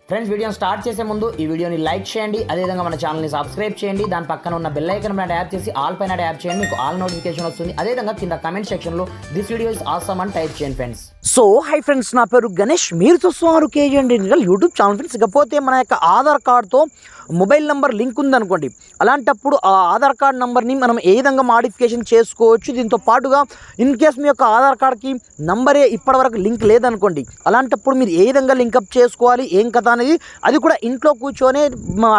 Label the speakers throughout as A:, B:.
A: Friends, వీడియోని start చేసే ముందు ఈ వీడియోని లైక్ చేయండి, అదేవిధంగా మన ఛానల్ని సబ్స్క్రైబ్ చేయండి. దాని పక్కన ఉన్న బెల్ ఐకాన్ పైన ట్యాప్ చేసి ఆల్ పైన ట్యాప్ చేయండి, మీకు ఆల్ నోటిఫికేషన్ వస్తుంది. అదేవిధంగా కింద కమెంట్ సెక్షన్లో దిస్ వీడియో ఇస్ ఆసమ్ అని టైప్ చేయండి ఫ్రెండ్స్.
B: సో హై ఫ్రెండ్స్, నా పేరు గణేష్, మీరు చూస్తున్నారు కేజీ యూట్యూబ్ ఛానల్. ఫ్రెండ్స్, ఇకపోతే మన యొక్క ఆధార్ కార్డ్తో మొబైల్ నెంబర్ లింక్ ఉందనుకోండి, అలాంటప్పుడు ఆ ఆధార్ కార్డ్ నెంబర్ని మనం ఏ విధంగా మాడిఫికేషన్ చేసుకోవచ్చు. దీంతో పాటుగా ఇన్ కేస్ మీ యొక్క ఆధార్ కార్డ్కి నంబరే ఇప్పటివరకు లింక్ లేదనుకోండి, అలాంటప్పుడు మీరు ఏ విధంగా లింకప్ చేసుకోవాలి, ఏం కథ అనేది అది కూడా ఇంట్లో కూర్చొని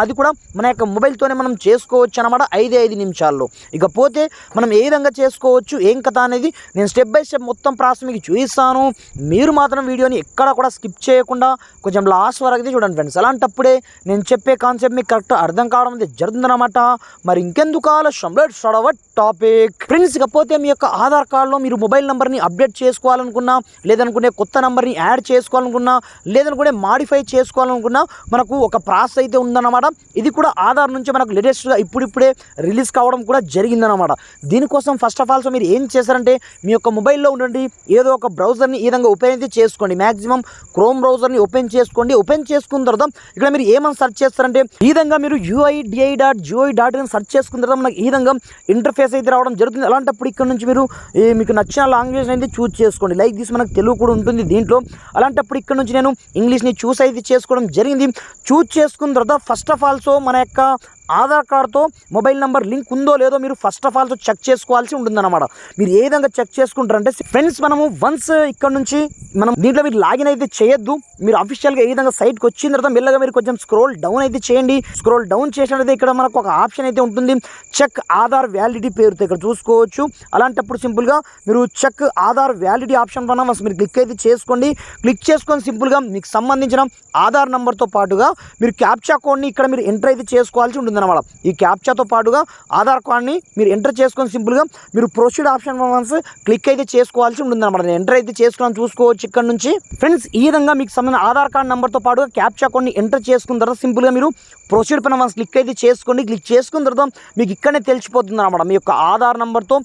B: అది కూడా మన యొక్క మొబైల్తోనే మనం చేసుకోవచ్చు అన్నమాట 5 నిమిషాల్లో. ఇకపోతే మనం ఏ విధంగా చేసుకోవచ్చు, ఏం కథ అనేది నేను స్టెప్ బై స్టెప్ మొత్తం ప్రాసెస్ మీకు చూపిస్తాను. మీరు మాత్రం వీడియోని ఎక్కడా కూడా స్కిప్ చేయకుండా కొంచెం లాస్ట్ వరకు అయితే చూడండి ఫ్రెండ్స్. అలాంటప్పుడే నేను చెప్పే కాన్సెప్ట్ మీకు కరెక్ట్ అర్థం కావడం అనేది జరుగుతుందన్నమాట. మరి ఇంకెందుకు ఆలస్యం, let's start our topic. Friends, ఇకపోతే మీ యొక్క ఆధార్ కార్డులో మీరు మొబైల్ నెంబర్ని అప్డేట్ చేసుకోవాలనుకున్నా, లేదనుకునే కొత్త నెంబర్ని యాడ్ చేసుకోవాలనుకున్నా, లేదనుకునే మాడిఫై చేసుకోవాలనుకున్నా మనకు ఒక ప్రాసెస్ అయితే ఉందన్నమాట. ఇది కూడా ఆధార్ నుంచి మనకు లేటెస్ట్గా ఇప్పుడిప్పుడే రిలీజ్ కావడం కూడా జరిగిందన్నమాట. దీనికోసం ఫస్ట్ ఆఫ్ ఆల్ మీరు ఏం చేశారంటే, మీ యొక్క మొబైల్లో ఉండండి ఏదో ఒక బ్రౌజర్ని ఈ విధంగా ఓపెన్ అయితే చేసుకోండి. మ్యాక్సిమం క్రోమ్ బ్రౌజర్ని ఓపెన్ చేసుకోండి. ఓపెన్ చేసుకున్న తర్వాత ఇక్కడ మీరు ఏమని సెర్చ్ చేస్తారంటే, ఈ విధంగా మీరు UIDI.gov.in సెర్చ్ చేసుకున్న తర్వాత మనకి ఈ విధంగా ఇంటర్ఫేస్ అయితే రావడం జరుగుతుంది. అలాంటప్పుడు ఇక్కడ నుంచి మీరు మీకు నచ్చిన లాంగ్వేజ్ అయితే చూస్ చేసుకోండి. లైక్ దిస్ మనకు తెలుగు కూడా ఉంటుంది దీంట్లో. అలాంటప్పుడు ఇక్కడ నుంచి నేను ఇంగ్లీష్ని చూస్ అయితే చేసుకోవడం జరిగింది. చూస్ చేసుకున్న తర్వాత ఫస్ట్ ఆఫ్ ఆల్సో మన యొక్క ఆధార్ కార్డ్తో మొబైల్ నెంబర్ లింక్ ఉందో లేదో మీరు ఫస్ట్ ఆఫ్ ఆల్సో చెక్ చేసుకోవాల్సి ఉంటుందన్నమాట. మీరు ఏ విధంగా చెక్ చేసుకుంటారంటే ఫ్రెండ్స్, మనము వన్స్ ఇక్కడ నుంచి మనం దీంట్లో మీరు లాగిన్ అయితే చేయొద్దు. మీరు అఫీషియల్గా ఏ విధంగా సైట్కి వచ్చిన తర్వాత మెల్లగా మీరు కొంచెం స్క్రోల్ డౌన్ అయితే చేయండి. స్క్రోల్ డౌన్ చేసినట్లయితే ఇక్కడ మనకు ఒక ఆప్షన్ అయితే ఉంటుంది, చెక్ ఆధార్ వ్యాలిడిటీ పేరుతో ఇక్కడ చూసుకోవచ్చు. అలాంటప్పుడు సింపుల్గా మీరు చెక్ ఆధార్ వ్యాలిడిటీ ఆప్షన్ పైన మీరు క్లిక్ అయితే చేసుకోండి. క్లిక్ చేసుకొని సింపుల్గా మీకు సంబంధించిన ఆధార్ నెంబర్తో పాటుగా మీరు క్యాప్చా కోడ్ని ఇక్కడ మీరు ఎంటర్ అయితే చేసుకోవాల్సి ఉంటుంది. ఈ క్యాప్చాతో పాటుగా ఆధార్ కార్డ్ని మీరు ఎంటర్ చేసుకొని సింపుల్గా మీరు ప్రొసీడ్ ఆప్షన్ వన్స్ క్లిక్ అయితే చేసుకోవాల్సి ఉంటుంది అనమాట. నేను ఎంటర్ అయితే చేసుకున్నాను, చూసుకోవచ్చు ఇక్కడ నుంచి. ఫ్రెండ్స్, ఈ విధంగా మీకు సంబంధించిన ఆధార్ కార్డ్ నెంబర్తో పాటుగా క్యాప్చా కోడ్ని ఎంటర్ చేసుకున్న తర్వాత సింపుల్గా మీరు ప్రొసీడ్ పైన వన్స్ క్లిక్ అయితే చేసుకోండి. క్లిక్ చేసుకున్న తర్వాత మీకు ఇక్కడనే తెలిసిపోతుంది అనమాట మీ యొక్క ఆధార్ నెంబర్తో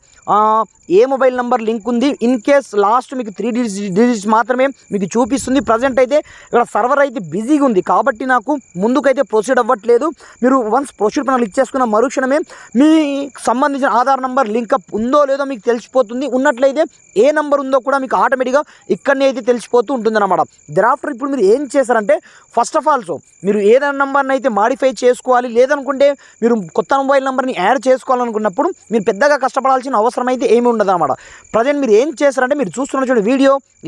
B: ఏ మొబైల్ నెంబర్ లింక్ ఉంది. ఇన్ కేస్ లాస్ట్ మీకు 3 డిజిట్స్ మాత్రమే మీకు చూపిస్తుంది. ప్రజెంట్ అయితే ఇక్కడ సర్వర్ అయితే బిజీగా ఉంది కాబట్టి నాకు ముందుకైతే ప్రొసీడ్ అవ్వట్లేదు. మీరు వన్స్ ప్రొసీడ్ పైన క్లిక్ చేసుకున్న మరుక్షణమే మీకు సంబంధించిన ఆధార్ నెంబర్ లింకప్ ఉందో లేదో మీకు తెలిసిపోతుంది. ఉన్నట్లయితే ఏ నెంబర్ ఉందో కూడా మీకు ఆటోమేటిక్గా ఇక్కడనే అయితే తెలిసిపోతూ ఉంటుందన్నమాట. దెరాఫ్టర్ ఇప్పుడు మీరు ఏం చేశారంటే, ఫస్ట్ ఆఫ్ ఆల్సో మీరు ఏదైనా నెంబర్ని అయితే మాడిఫై చేసుకోవాలి, లేదనుకుంటే మీరు కొత్త మొబైల్ నెంబర్ని యాడ్ చేసుకోవాలనుకున్నప్పుడు మీరు పెద్దగా కష్టపడాల్సిన అవసరం అయితే ఏమి ఉండదు అన్నమాట. ప్రజెంట్ మీరు ఏం చేస్తారంటే, మీరు చూస్తున్న చూడండి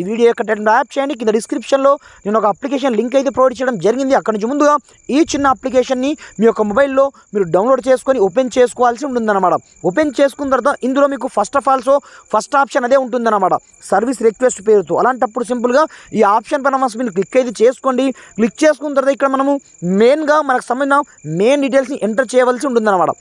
B: ఈ వీడియో యొక్క యాప్ చేయండి. కింద డిస్క్రిప్షన్లో నేను ఒక అప్లికేషన్ లింక్ అయితే ప్రొవైడ్ చేయడం జరిగింది. అక్కడ నుంచి ముందుగా ఈ చిన్న అప్లికేషన్ని మీ యొక్క మొబైల్లో మీరు డౌన్లోడ్ చేసుకొని ఓపెన్ చేసుకోవాల్సి ఉంటుందన్నమాట. ఓపెన్ చేసుకున్న తర్వాత ఇందులో మీకు first of also first option అదే ఉంటుందన్నమాట, సర్వీస్ రిక్వెస్ట్ పేరుతో. అలాంటప్పుడు సింపుల్గా ఈ ఆప్షన్ పైన మీరు క్లిక్ అయితే చేసుకోండి. క్లిక్ చేసుకున్న తర్వాత ఇక్కడ మనము మెయిన్గా మనకు సంబంధించిన మెయిన్ డీటెయిల్స్ని ఎంటర్ చేయవలసి ఉంటుందన్నమాట.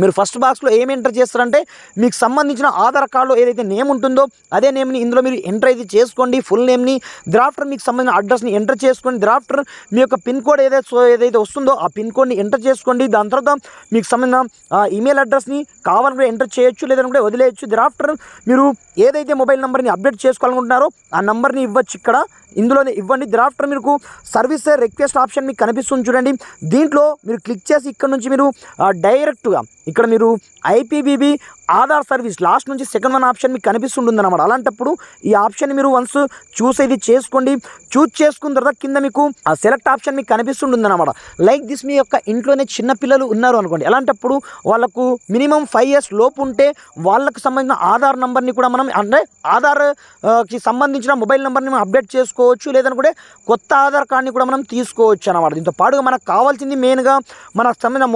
B: మీరు ఫస్ట్ బాక్స్లో ఏమి ఎంటర్ చేస్తారంటే, మీకు సంబంధించిన ఆధార్ కార్డులో ఏదైతే నేమ్ ఉంటుందో అదే నేమ్ని ఇందులో మీరు ఎంటర్ అయితే చేసుకోండి. ఫుల్ నేమ్ని, థెరాఫ్టర్ మీకు సంబంధించిన అడ్రస్ని ఎంటర్ చేసుకోండి. థెరాఫ్టర్ మీ యొక్క పిన్ కోడ్ ఏదైతే వస్తుందో ఆ పిన్ కోడ్ని ఎంటర్ చేసుకోండి. దాని తర్వాత మీకు సంబంధించిన ఈమెయిల్ అడ్రస్ని కావాలంటే ఎంటర్ చేయొచ్చు, లేదంటే వదిలేయచ్చు. థెరాఫ్టర్ మీరు ఏదైతే మొబైల్ నెంబర్ని అప్డేట్ చేసుకోవాలనుకుంటున్నారో ఆ నెంబర్ని ఇవ్వచ్చు, ఇక్కడ ఇందులోనే ఇవ్వండి. థెరాఫ్టర్ మీకు సర్వీస్ రిక్వెస్ట్ ఆప్షన్ మీకు కనిపిస్తుంది చూడండి. దీంట్లో మీరు క్లిక్ చేసి ఇక్కడ నుంచి మీరు డైరెక్ట్గా ఇక్కడ మీరు IPBB ఆధార్ సర్వీస్ లాస్ట్ నుంచి సెకండ్ 1 ఆప్షన్ మీకు కనిపిస్తుంటుంది అన్నమాట. అలాంటప్పుడు ఈ ఆప్షన్ మీరు వన్స్ చూస్ ఇది చేసుకోండి. చూస్ చేసుకున్న తర్వాత కింద మీకు ఆ సెలెక్ట్ ఆప్షన్ మీకు కనిపిస్తుంటుంది అన్నమాట. లైక్ దిస్ మీ యొక్క ఇంట్లోనే చిన్న పిల్లలు ఉన్నారు అనుకోండి, అలాంటప్పుడు వాళ్ళకు మినిమం 5 years లోపు ఉంటే వాళ్ళకు సంబంధించిన ఆధార్ నెంబర్ని కూడా మనం అంటే ఆధార్కి సంబంధించిన మొబైల్ నెంబర్ని మనం అప్డేట్ చేసుకోవచ్చు, లేదనుకుంటే కొత్త ఆధార్ కార్డ్ని కూడా మనం తీసుకోవచ్చు అన్నమాట. దీంతో పాటుగా మనకు కావాల్సింది మెయిన్గా మనకు సంబంధించిన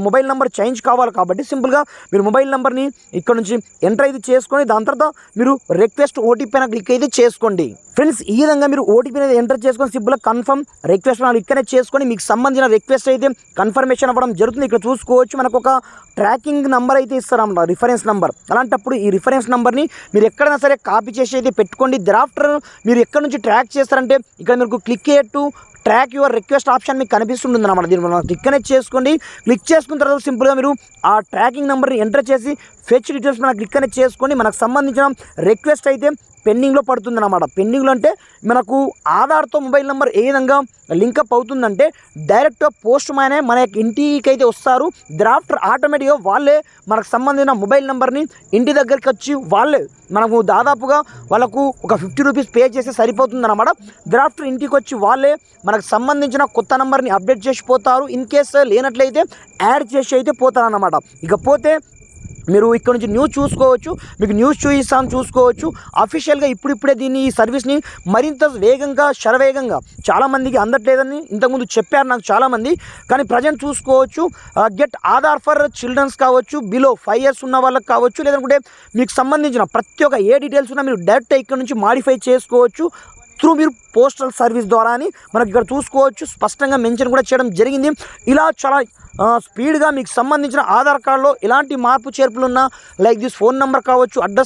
B: మొబైల్ నెంబర్ చేంజ్ కావాలి కాబట్టి సింపుల్గా మీరు మొబైల్ నెంబర్ని ఇక్కడ నుంచి ఎంటర్ అయితే చేసుకొని దాని తర్వాత మీరు రిక్వెస్ట్ OTP పైన క్లిక్ అయితే చేసుకోండి. ఫ్రెండ్స్, ఈ విధంగా మీరు OTP అనేది ఎంటర్ చేసుకొని సింపుల్గా కన్ఫర్మ్ రిక్వెస్ట్ ఇక్కడనే చేసుకొని మీకు సంబంధించిన రిక్వెస్ట్ అయితే కన్ఫర్మేషన్ అవ్వడం జరుగుతుంది. ఇక్కడ చూసుకోవచ్చు మనకు ఒక ట్రాకింగ్ నెంబర్ అయితే ఇస్తారన్నమాట, రిఫరెన్స్ నెంబర్. అలాంటప్పుడు ఈ రిఫరెన్స్ నెంబర్ని మీరు ఎక్కడైనా సరే కాపీ చేసి అయితే పెట్టుకోండి. థెరాఫ్టర్ మీరు ఎక్కడ నుంచి ట్రాక్ చేస్తారంటే ఇక్కడ మీకు క్లిక్ చేయట్టు ట్రాక్ యువర్ రిక్వెస్ట్ ఆప్షన్ మీకు కనిపిస్తుంటుంది అన్నమాట. దీన్ని మనం క్లిక్ అనేది చేసుకోండి. క్లిక్ చేసుకున్న తర్వాత సింపుల్గా మీరు ఆ ట్రాకింగ్ నెంబర్ని ఎంటర్ చేసి ఫెచ్ డీటెయిల్స్ మనం క్లిక్ అనేది చేసుకోండి. మనకు సంబంధించిన రిక్వెస్ట్ అయితే పెండింగ్లో పడుతుంది అన్నమాట. పెండింగ్లో అంటే మనకు ఆధార్తో మొబైల్ నెంబర్ ఏ విధంగా లింకప్ అవుతుందంటే డైరెక్ట్గా పోస్ట్ మ్యానే మన యొక్క ఇంటికి అయితే వస్తారు. డ్రాఫ్టర్ ఆటోమేటిక్గా వాళ్ళే మనకు సంబంధించిన మొబైల్ నెంబర్ని ఇంటి దగ్గరికి వచ్చి వాళ్ళే మనకు దాదాపుగా వాళ్ళకు ఒక 50 రూపీస్ పే చేస్తే సరిపోతుంది అన్నమాట. డ్రాఫ్టర్ ఇంటికి వచ్చి వాళ్ళే మనకు సంబంధించిన కొత్త నెంబర్ని అప్డేట్ చేసిపోతారు. ఇన్ కేస్ లేనట్లయితే యాడ్ చేసి అయితే పోతారు అన్నమాట. ఇకపోతే మీరు ఇక్కడ నుంచి న్యూస్ చూసుకోవచ్చు, మీకు న్యూస్ చూసుకోవచ్చు. అఫీషియల్గా ఇప్పుడిప్పుడే ఈ సర్వీస్ని మరింత వేగంగా శరవేగంగా చాలామందికి అందట్లేదని ఇంతకుముందు చెప్పారు నాకు చాలామంది. కానీ ప్రజెంట్ చూసుకోవచ్చు, గెట్ ఆధార్ ఫర్ చిల్డ్రన్స్ కావచ్చు, బిలో 5 years ఉన్న వాళ్ళకి కావచ్చు, లేదంటే మీకు సంబంధించిన ప్రతి ఒక్క ఏ డీటెయిల్స్ ఉన్నా మీరు డైరెక్ట్ ఇక్కడ నుంచి మాడిఫై చేసుకోవచ్చు త్రూ మీరు పోస్టల్ సర్వీస్ ద్వారా అని మనకి ఇక్కడ చూసుకోవచ్చు. స్పష్టంగా మెన్షన్ కూడా చేయడం జరిగింది. ఇలా చాలా స్పీడ్గా మీకు సంబంధించిన ఆధార్ కార్డులో ఎలాంటి మార్పు చేర్పులు ఉన్నా లైక్ దిస్ ఫోన్ నెంబర్ కావచ్చు, అడ్రస్